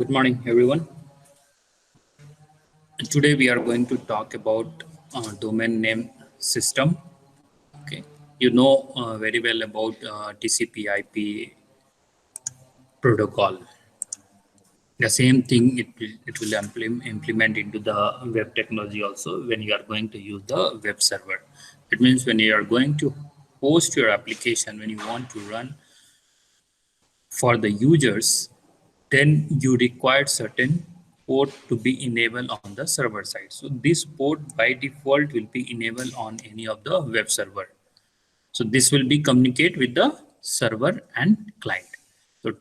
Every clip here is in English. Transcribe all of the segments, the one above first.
Good morning, everyone. Today we are going to talk about domain name system. Okay, you know very well about TCP/IP protocol. The same thing it will implement into the web technology also when you are going to use the web server. It means when you are going to host your application, when you want to run for the users, then you require certain port to be enabled on the server side. So this port by default will be enabled on any of the web server. So this will be communicate with the server and client. So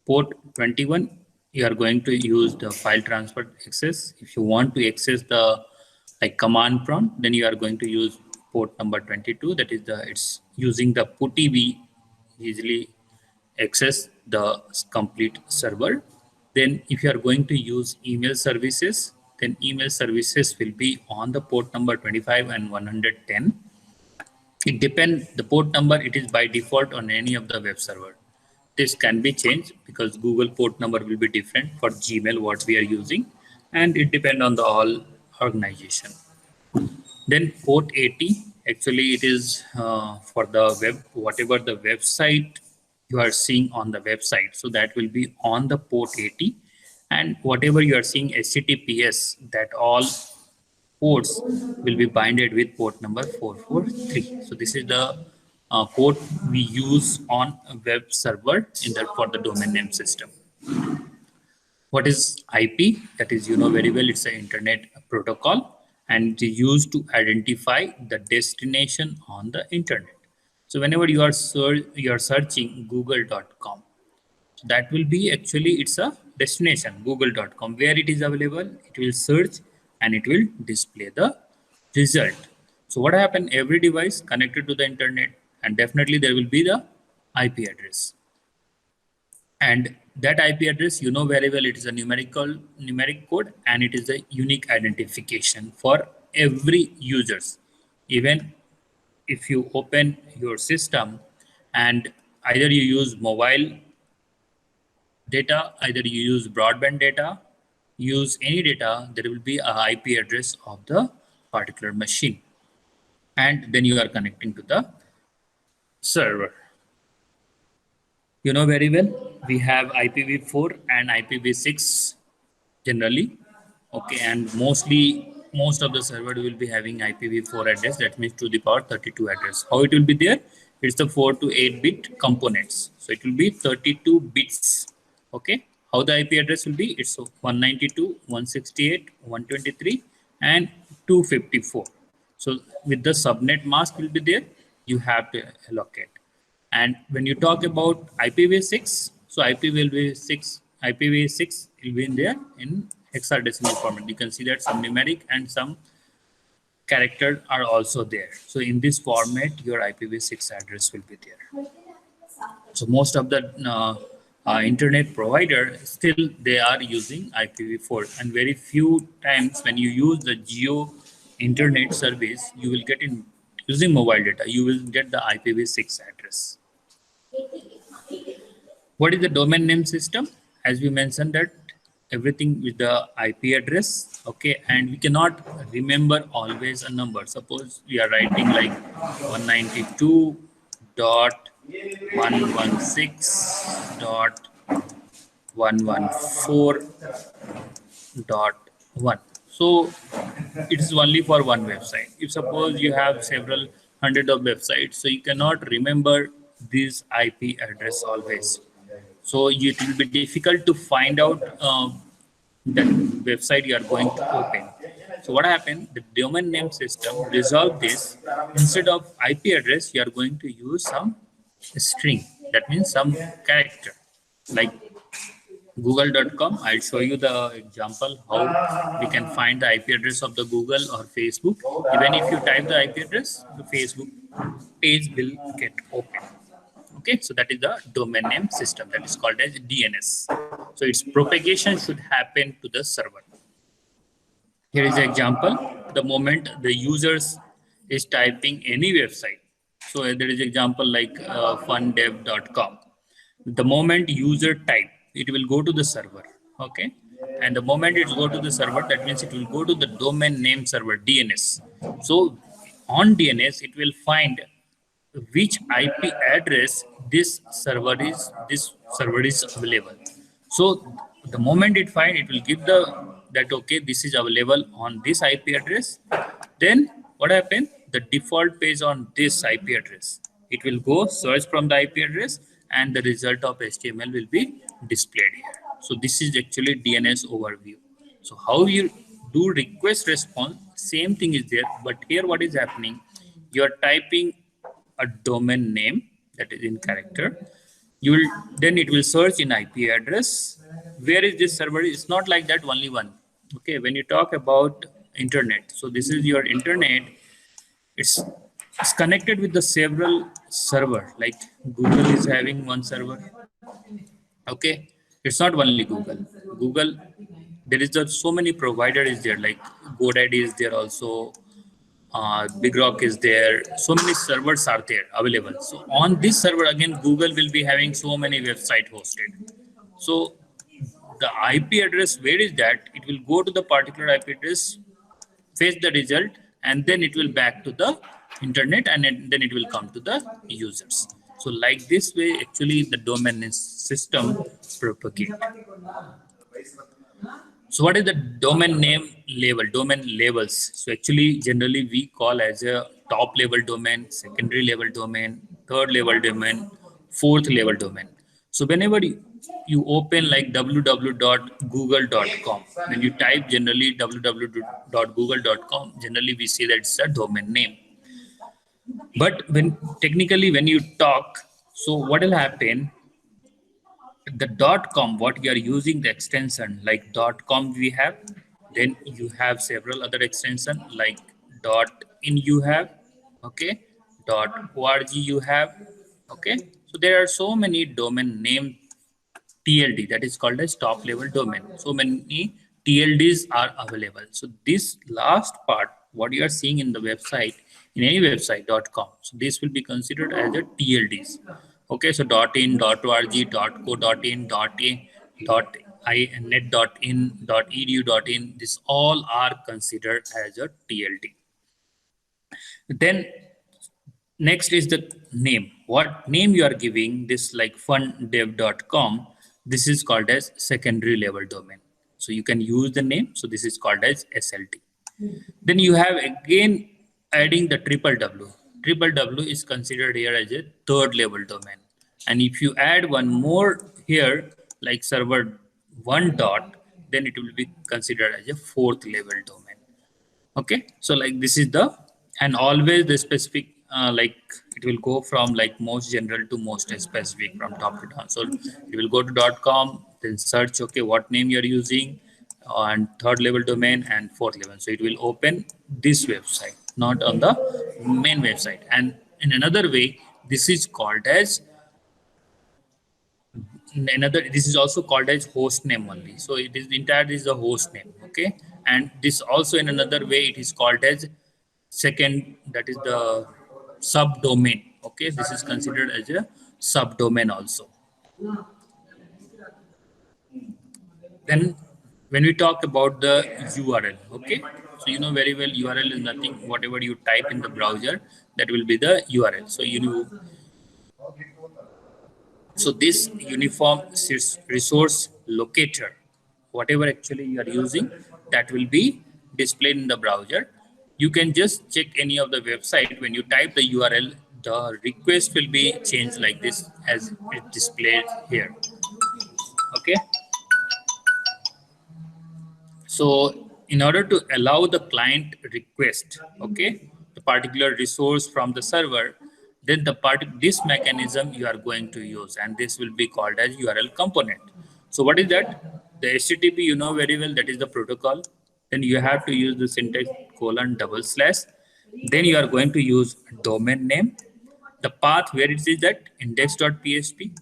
port 21, you are going to use the file transfer access. If you want to access the command prompt, then you are going to use port number 22. That is it's using the PuTTY easily access the complete server. Then if you are going to use email services, then email services will be on the port number 25 and 110. It depends the port number, it is by default on any of the web server. This can be changed because Google port number will be different for Gmail what we are using, and it depends on the all organization. Then port 80, actually it is for the web, whatever the website you are seeing on the website. So that will be on the port 80, and whatever you are seeing HTTPS, that all ports will be binded with port number 443. So this is the port we use on a web server in the for the domain name system. What is IP? That is, you know very well, it's an internet protocol and it is used to identify the destination on the internet. So whenever you are searching google.com, that will be actually it's a destination google.com where it is available. It will search and it will display the result. So what happened, every device connected to the internet, and definitely there will be the IP address, and that IP address, you know very well, it is a numeric code and it is a unique identification for every users. Even if you open your system and either you use mobile data, either you use broadband data, use any data, there will be a IP address of the particular machine, and then you are connecting to the server. You know very well, we have IPv4 and IPv6 generally. Okay, and most of the server will be having IPv4 address, that means to the power 32 address. How it will be there? It's the 4 to 8 bit components, so it will be 32 bits. Okay, how the IP address will be? It's 192 168 123 and 254. So with the subnet mask will be there, you have to allocate. And when you talk about IPv6, so IPv6 will be in there in hexadecimal format. You can see that some numeric and some character are also there. So in this format, your IPv6 address will be there. So most of the internet provider still they are using IPv4, and very few times when you use the geo internet service, you will get in using mobile data, you will get the IPv6 address. What is the domain name system? As we mentioned that everything with the IP address, okay, and we cannot remember always a number. Suppose we are writing like 192.116.114.1. So it is only for one website. If suppose you have several hundred of websites, so you cannot remember this IP address always. So it will be difficult to find out that website you are going to open. So what happened? The domain name system resolve this. Instead of IP address, you are going to use some string. That means some character. Like google.com, I'll show you the example how we can find the IP address of the Google or Facebook. Even if you type the IP address, the Facebook page will get open. Okay, so that is the domain name system, that is called as DNS. So its propagation should happen to the server. Here is an example. The moment the users is typing any website, so there is example like fundev.com. The moment user type, it will go to the server. Okay, and the moment it go to the server, that means it will go to the domain name server, DNS. So on DNS, it will find which IP address this server is available. So the moment it find, it will give the that okay, this is available on this IP address. Then what happen? The default page on this IP address, it will go search from the IP address, and the result of HTML will be displayed here. So this is actually DNS overview. So how you do request response, same thing is there, but here what is happening? You are typing a domain name that is in character. You will then it will search in IP address. Where is this server? It's not like that only one. Okay, when you talk about internet, so this is your internet. It's it's connected with the several server. Like Google is having one server. Okay, it's not only Google. Google, there is just so many provider is there. Like GoDaddy is there also. Big Rock is there. So many servers are there available. So on this server again, Google will be having so many website hosted. So the IP address, where is that? It will go to the particular IP address, fetch the result, and then it will back to the internet, and then it will come to the users. So like this way, actually the domain system propagate. So what is the domain name label, domain labels? So actually generally we call as a top level domain, secondary level domain, third level domain, fourth level domain. So whenever you open like www.google.com, when you type generally www.google.com, generally we say that it's a domain name. But when technically when you talk, so what will happen? The .com, what you are using the extension like .com we have, then you have several other extension like .in you have, okay, .org you have, okay. So there are so many domain name TLD, that is called as top level domain. So many TLDs are available. So this last part, what you are seeing in the website, in any website .com, so this will be considered as a TLDs. Okay, so .in, .org, .co, .in, .a, .net.in, .edu.in, this all are considered as a TLD. Then next is the name. What name you are giving this, like fundev.com, this is called as secondary level domain. So you can use the name. So this is called as SLT. Then you have again adding the triple W. Triple W is considered here as a third level domain. And if you add one more here, like server one dot, then it will be considered as a fourth level domain. Okay, so like this is the, and always the specific, like it will go from like most general to most specific from top to down. So you will go to .com, then search, okay, what name you're using, and third level domain and fourth level. So it will open this website, not on the main website. And in another way, this is called as this is also called as host name only. So it is entire is the host name. Okay, and this also in another way it is called as second, that is the subdomain. Okay, this is considered as a subdomain also. Then when we talk about the URL, okay, so you know very well URL is nothing, whatever you type in the browser, that will be the URL. So you know, so this uniform resource locator, whatever actually you are using, that will be displayed in the browser. You can just check any of the website. When you type the URL, the request will be changed like this as it displayed here. Okay. So in order to allow the client request, okay, the particular resource from the server, then this mechanism you are going to use, and this will be called as URL component. So what is that? The HTTP, you know very well, that is the protocol. Then you have to use the syntax : // then you are going to use domain name, the path where it is that index.php,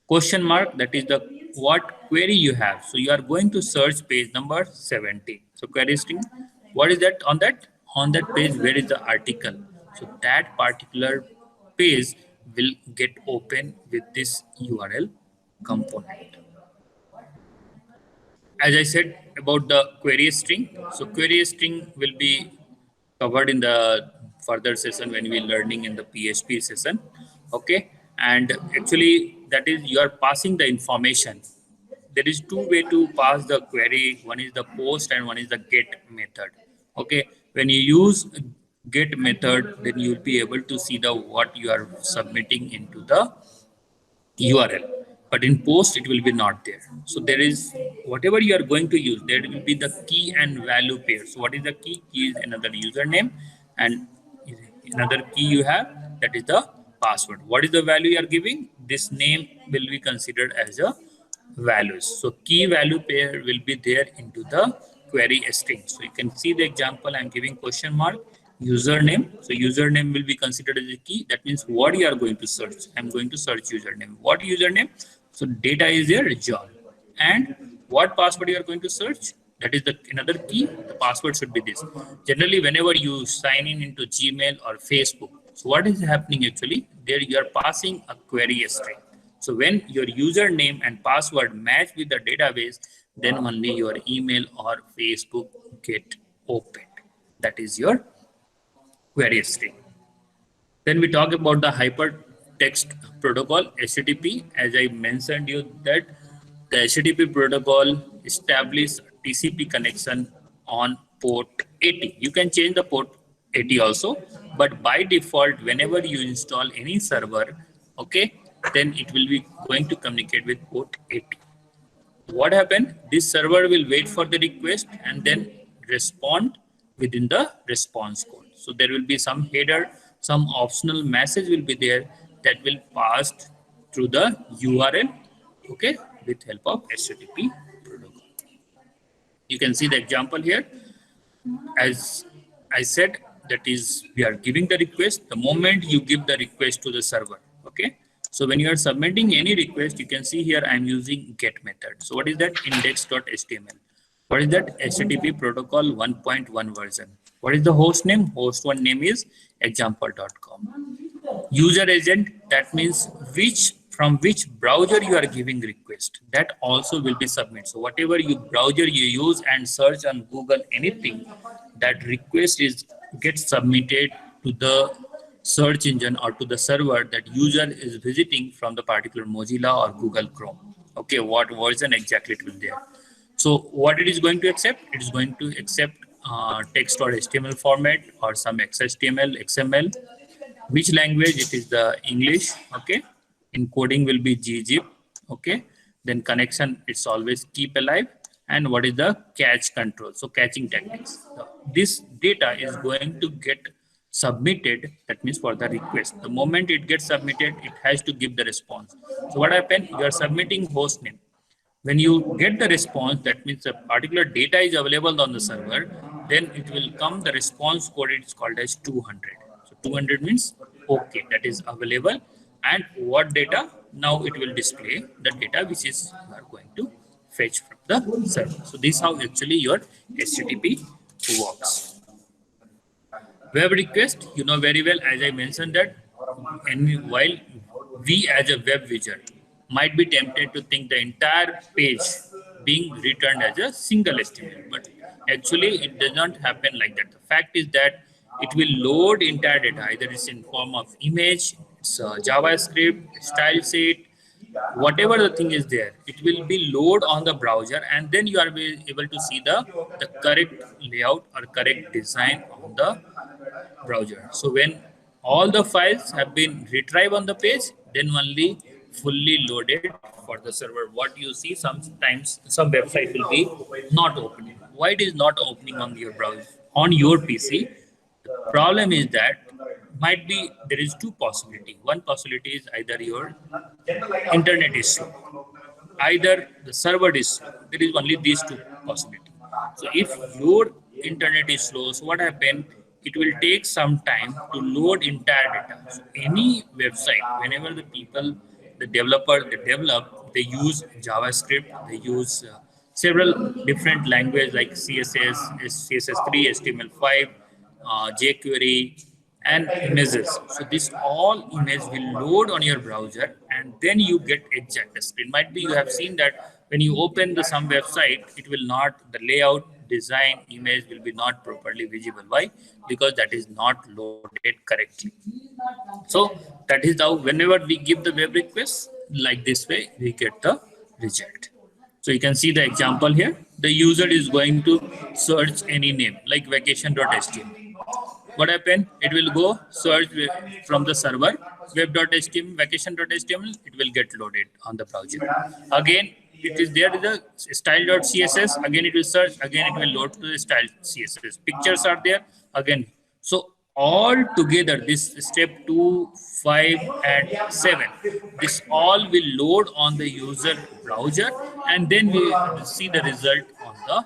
question mark, that is the what query you have. So you are going to search page number 70. So query string, what is that? On that page, where is the article? So that particular page will get open with this URL component. As I said about the query string, so query string will be covered in the further session when we learning in the PHP session. Okay, and actually that is you are passing the information. There is two way to pass the query. One is the post and one is the get method. Okay, when you use get method, then you will be able to see the what you are submitting into the URL, but in post it will be not there. So there is whatever you are going to use, there will be the key and value pair. So what is the key? Key is another username, and another key you have, that is the password. What is the value you are giving? This name will be considered as a values. So key value pair will be there into the query string. So you can see the example I'm giving question mark username. So username will be considered as a key. That means what you are going to search. I'm going to search username. What username? So data is there, John. And what password you are going to search? That is the another key. The password should be this. Generally, whenever you sign in into Gmail or Facebook, so what is happening actually? There you are passing a query string. So when your username and password match with the database, then only your email or Facebook get opened. That is your query string. Then we talk about the hypertext protocol, HTTP. As I mentioned you that the HTTP protocol establishes TCP connection on port 80. You can change the port 80 also, but by default, whenever you install any server, okay, then it will be going to communicate with port 80. What happened? This server will wait for the request and then respond within the response code. So there will be some header, some optional message will be there that will pass through the URL, okay, with help of HTTP protocol. You can see the example here. As I said, that is we are giving the request the moment you give the request to the server. Okay. So when you are submitting any request, you can see here I'm using get method. So what is that? Index.html. What is that? HTTP protocol 1.1 version. What is the host name? Host one name is example.com. User agent, that means from which browser you are giving request, that also will be submitted. So whatever you browser you use and search on Google anything, that request is gets submitted to the search engine or to the server that user is visiting from the particular Mozilla or Google Chrome. Okay, what version exactly it will there. So what it is going to accept? It is going to accept text or HTML format or some XHTML, XML. Which language? It is the English. Okay, encoding will be gzip. Okay, then connection it's always keep alive. And what is the cache control? So caching techniques. This data is going to get submitted. That means for the request, the moment it gets submitted, it has to give the response. So what happened? You are submitting host name. When you get the response, that means a particular data is available on the server, then it will come the response code. It's called as 200. So 200 means okay, that is available. And what data? Now it will display the data which is you are going to fetch from the server. So this is how actually your HTTP works. Web request, you know very well, as I mentioned that, and while we as a web user might be tempted to think the entire page being returned as a single HTML, but actually it does not happen like that. The fact is that it will load entire data, either it's in form of image, it's JavaScript, style sheet, whatever the thing is there, it will be load on the browser, and then you are able to see the correct layout or correct design on the browser. So when all the files have been retrieved on the page, then only fully loaded for the server. What you see sometimes some website will be not opening. Why it is not opening on your browser on your PC? The problem is that might be there is two possibility. One possibility is either your internet is slow, either the server is slow. There is only these two possibilities. So if your internet is slow, so what happens? It will take some time to load entire data. So any website, whenever the people, the developer, they develop, they use JavaScript, they use several different languages like CSS, CSS3, HTML5, jQuery, and images. So this all image will load on your browser, and then you get exact screen. Might be you have seen that when you open the some website, it will not, the layout, design, image will be not properly visible. Why? Because that is not loaded correctly. So that is how whenever we give the web request like this way, we get the result. So you can see the example here. The user is going to search any name like vacation.html. What happened? It will go search from the server web.html, vacation.html. It will get loaded on the browser. Again, it is there the style.css. Again, it will search. Again, it will load to the style CSS. Pictures are there. Again, so all together, this step 2, 5, and 7, this all will load on the user browser, and then we will see the result on the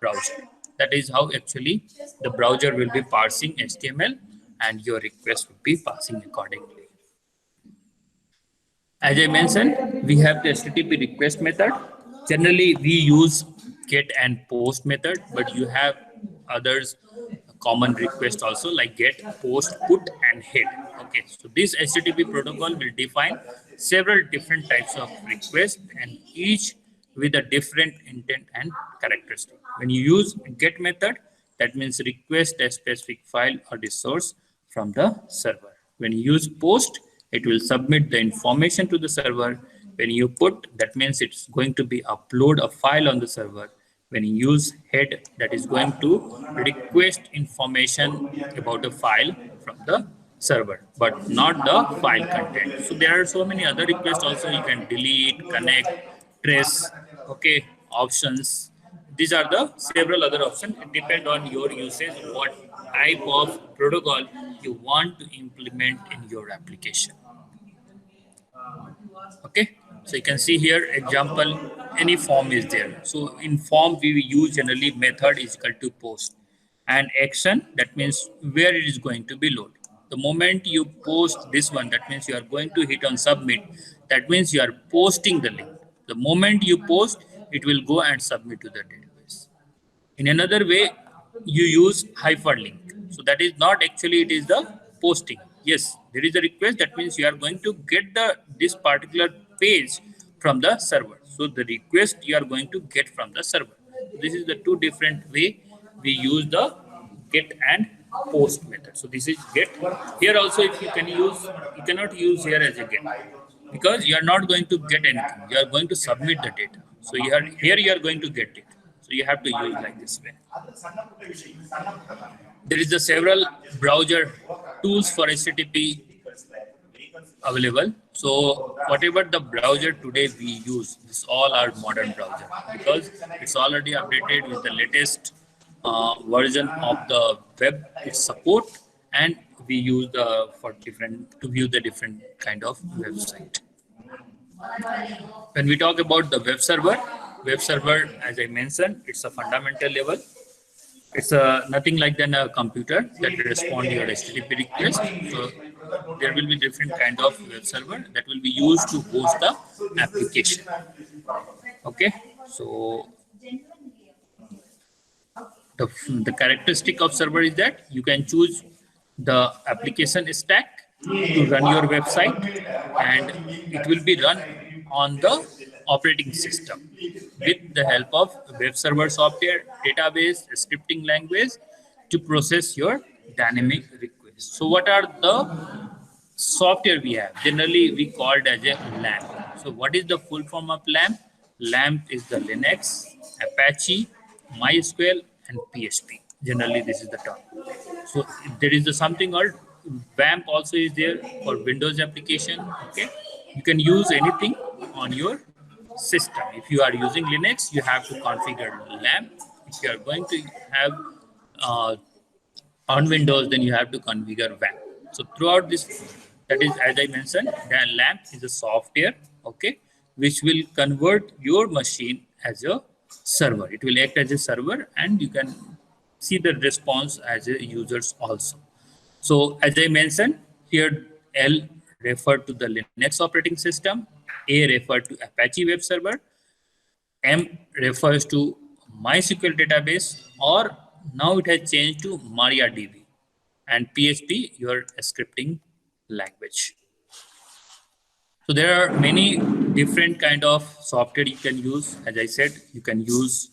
browser. That is how actually the browser will be parsing HTML and your request will be passing accordingly. As I mentioned, we have the HTTP request method. Generally, we use get and post method, but you have others common request also like get, post, put, and head. Okay, so this HTTP protocol will define several different types of requests and each with a different intent and characteristic. When you use get method, that means request a specific file or resource from the server. When you use post, it will submit the information to the server. When you put, that means it's going to be upload a file on the server. When you use head, that is going to request information about a file from the server, but not the file content. So there are so many other requests also. You can delete, connect, trace, okay, options. These are the several other options. It depends on your usage, what type of protocol you want to implement in your application. Okay, so you can see here example, any form is there. So in form we use generally method is equal to post, and action, that means where it is going to be loaded. The moment you post this one, that means you are going to hit on submit. That means you are posting the link. The moment you post, it will go and submit to the database. In another way, you use hyperlink. So that is not actually, it is the posting. Yes, there is a request. That means you are going to get the this particular page from the server. So the request you are going to get from the server. This is the two different way we use the get and post method. So this is get. Here also, if you can use, you cannot use here as a get because you are not going to get anything. You are going to submit the data. So you are here. You are going to get it. So you have to use like this way. There is the several browser tools for HTTP available. So whatever the browser today we use, this all are modern browser because it's already updated with the latest version of the web support, and we use the for different to view the different kind of website. When we talk about the web server, as I mentioned, it's a fundamental level. It's nothing like than a computer that will respond to your HTTP request. So there will be different kind of web server that will be used to host the application. Okay, so the characteristic of server is that you can choose the application stack to run your website, and it will be run on the operating system with the help of web server software, database, scripting language to process your dynamic requests. So what are the software we have? Generally, we called as a LAMP. So what is the full form of LAMP? LAMP is the Linux, Apache, MySQL, and PHP. Generally, this is the term. So there is something called WAMP also is there for Windows application. Okay, you can use anything on your system. If you are using Linux, you have to configure LAMP. If you are going to have uh, on Windows, then you have to configure WAMP. So throughout this, that is as I mentioned, the LAMP is a software, okay, which will convert your machine as a server. It will act as a server, and you can see the response as a users also. So as I mentioned here, L referred to the Linux operating system, A referred to Apache web server, M refers to MySQL database, or now it has changed to MariaDB. and PHP your scripting language. So there are many different kind of software you can use. As I said, you can use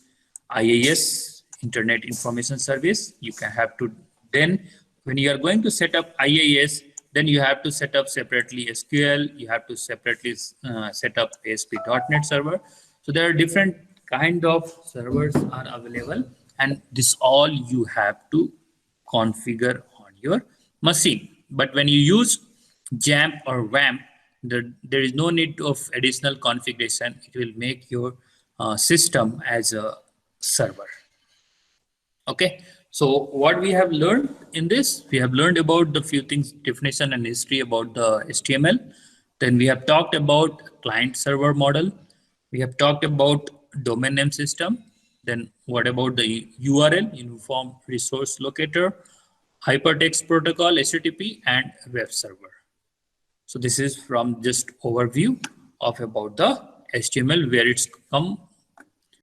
IaaS, Internet Information Service. You can have to, then when you are going to set up IaaS, then you have to set up separately SQL. You have to separately set up ASP.NET server. So there are different kind of servers are available, and this all you have to configure on your machine. But when you use XAMPP or WAMP, there is no need of additional configuration. It will make your system as a server. Okay, so what we have learned in this, we have learned about the few things, definition and history about the HTML. Then we have talked about client server model. We have talked about domain name system. Then what about the URL, Uniform Resource Locator, Hypertext Protocol, HTTP, and web server. So this is from just overview of about the HTML, where it's come